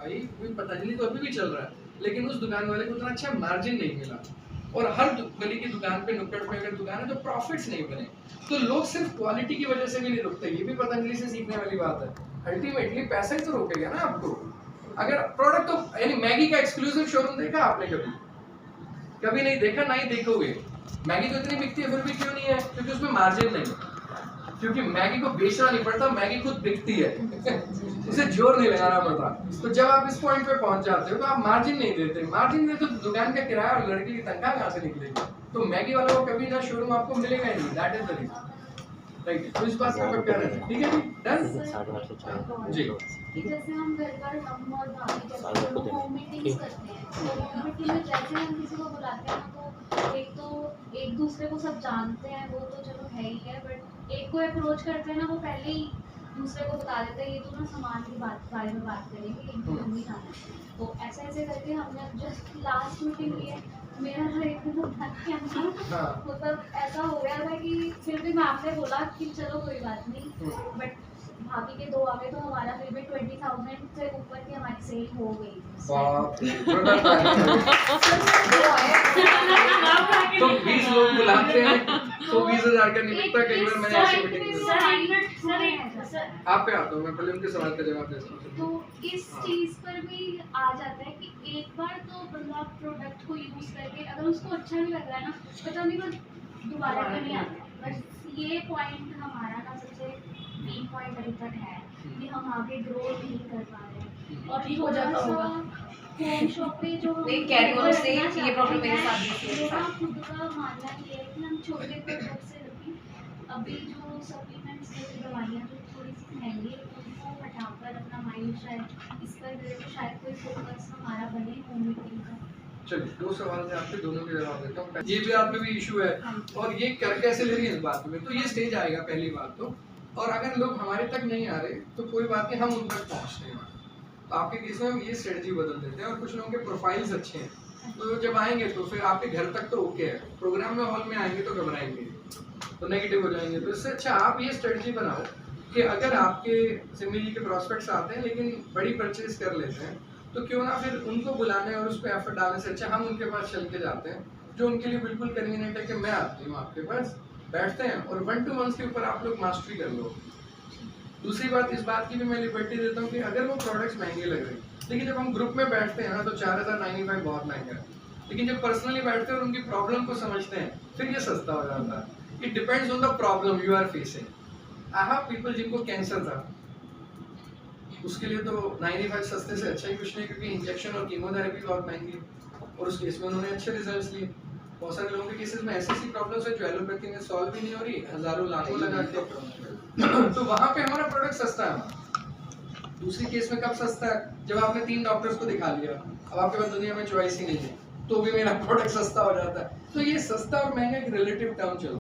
भाई पतंजलि तो अभी भी चल रहा है, लेकिन उस दुकान वाले को उतना अच्छा मार्जिन नहीं मिला, और हर गली की दुकान पे नुक्कड़ पे अगर दुकान है तो प्रॉफिट्स नहीं बने। तो लोग सिर्फ क्वालिटी की वजह से भी नहीं रुकते, ये भी पतंजलि से सीखने वाली बात है। अल्टीमेटली पैसा ही तो रोकेगा ना आपको। अगर प्रोडक्ट तो यानी मैगी का एक्सक्लूसिव शोरूम देखा आपने कभी? कभी नहीं देखा, ना ही देखोगे। मैगी तो इतनी बिकती है फिर भी क्यों नहीं है? क्योंकि उसमें मार्जिन नहीं है, क्योंकि मैगी को बेचना नहीं पड़ता, मैगी खुद बिकती है उसे जोर नहीं लगाना पड़ता। तो जब आप इस पॉइंट पे पहुंच जाते हो तो आप मार्जिन नहीं देते, मार्जिन देते तो दुकान का किराया और लड़के की तनख्वाह कहाँ से निकलेगी? तो मैगी वालों को कभी ना शोरूम आपको मिलेगा ही नहीं। That is the reason, right? तो इस बात का प्रिपेयर है, ठीक है जी, डन जी। जैसे हम घर पर हम और भाभी जब होम मीटिंग्स करते हैं, तो होम मीटिंग में जैसे हम किसी को बुलाते हैं तो एक दूसरे को सब जानते हैं, वो तो चलो है ही है, बट एक को अप्रोच करते हैं ना, वो पहले ही दूसरे को बता देते हैं ये तो ना सामान की बारे में बात करेंगे, इनको नहीं जाना है। तो ऐसे ऐसे करके हमने जस्ट लास्ट मीटिंग की है, मेरा मतलब ऐसा हो गया था कि फिर भी मैम ने बोला कि चलो कोई बात नहीं, बट भाभी के 2 आ गए तो हमारा फिर भी 20,000 से ऊपर की हमारी सेल हो गई। तो 20 लोग बुलाते हैं तो 20,000 का निकलता है। कई बार मैंने ऐसी मीटिंग आप पे आता हूँ, मैं पहले उनके सवाल का जवाब देता हूँ। तो इस चीज पर भी आ जाता है कि एक बार तो बंदा प्रोडक्ट को यूज करके अगर उसको अच्छा नहीं लग रहा है ना, पता नहीं वो दोबारा क्यों नहीं आता। बस ये पॉइंट हमारा ना सबसे मेन पॉइंट अभी तक है कि हम आगे ग्रो नहीं कर पा रहे हैं। और ठीक हो जाता होगा होम शॉप पे जो नहीं कैरी ऑन से ये प्रॉब्लम मेरे साथ भी है। मेरा खुद का मानना ये है कि हम छोटे प्रोडक्ट से रखें। अभी जो सप्लीमेंट्स जैसे दवाइयाँ जो थोड़ी सी महंगी है उनको हटाकर अपना माइंड शायद इस पर करे तो शायद कोई फोकस हमारा बने होम मीटिंग का। चलिए 2 सवाल थे आपके, दोनों के जवाब देता हूँ। ये भी आप में भी इशू है और ये कर कैसे ले रही है इस बात में, तो ये स्टेज आएगा पहली बात तो। और अगर लोग हमारे तक नहीं आ रहे तो कोई बात नहीं, हम उन तक पहुँचते हैं। तो आपके केस में हम ये स्ट्रेटजी बदल देते हैं। और कुछ लोगों के प्रोफाइल्स अच्छे हैं तो जब आएंगे तो फिर आपके घर तक तो ओके है, प्रोग्राम में हॉल में आएंगे तो घबराएंगे तो नेगेटिव हो जाएंगे। तो इससे अच्छा आप ये स्ट्रेटजी बनाओ कि अगर आपके सिमिली के प्रॉस्पेक्ट्स आते हैं लेकिन बड़ी परचेज कर लेते हैं तो क्यों ना फिर उनको बुलाने और उस पर एफर्ट डालने से अच्छा हम उनके पास चल के जाते हैं, जो उनके लिए बिल्कुल कन्वीनियंट है कि मैं आती हूँ आपके पास, बैठते हैं और 1 to 1 के ऊपर आप लोग मास्टरी कर लो। दूसरी बात इस बात की भी मैं लिबर्टी देता हूँ कि अगर वो प्रोडक्ट्स महंगे लग रहे हैं, लेकिन जब हम ग्रुप में बैठते हैं ना तो 4,095 बहुत महंगा है, लेकिन जब पर्सनली बैठते हैं और उनकी प्रॉब्लम को समझते हैं फिर ये सस्ता हो जाता है। It depends on the problem you are facing. I have people जिनको कैंसर था, उसके लिए तो 95 सस्ते से अच्छा ही कुछ नहीं, क्योंकि इंजेक्शन और कीमोथेरेपी बहुत महंगी है और उस केस में उन्होंने अच्छे रिजल्ट्स लिए। बहुत सारे लोगों के केसेस में ऐसी प्रॉब्लम्स है जो एलोपैथी में सॉल्व भी नहीं हो रही, हजारों लाखों लगा के तो वहाँ पे हमारा प्रोडक्ट सस्ता है। दूसरी केस में कब सस्ता है? जब आपने 3 डॉक्टर्स को दिखा लिया, अब आपके पास दुनिया में चॉइस ही नहीं है, तो भी मेरा प्रोडक्ट सस्ता हो जाता है। तो ये सस्ता और महंगा एक रिलेटिव टर्म चलता है।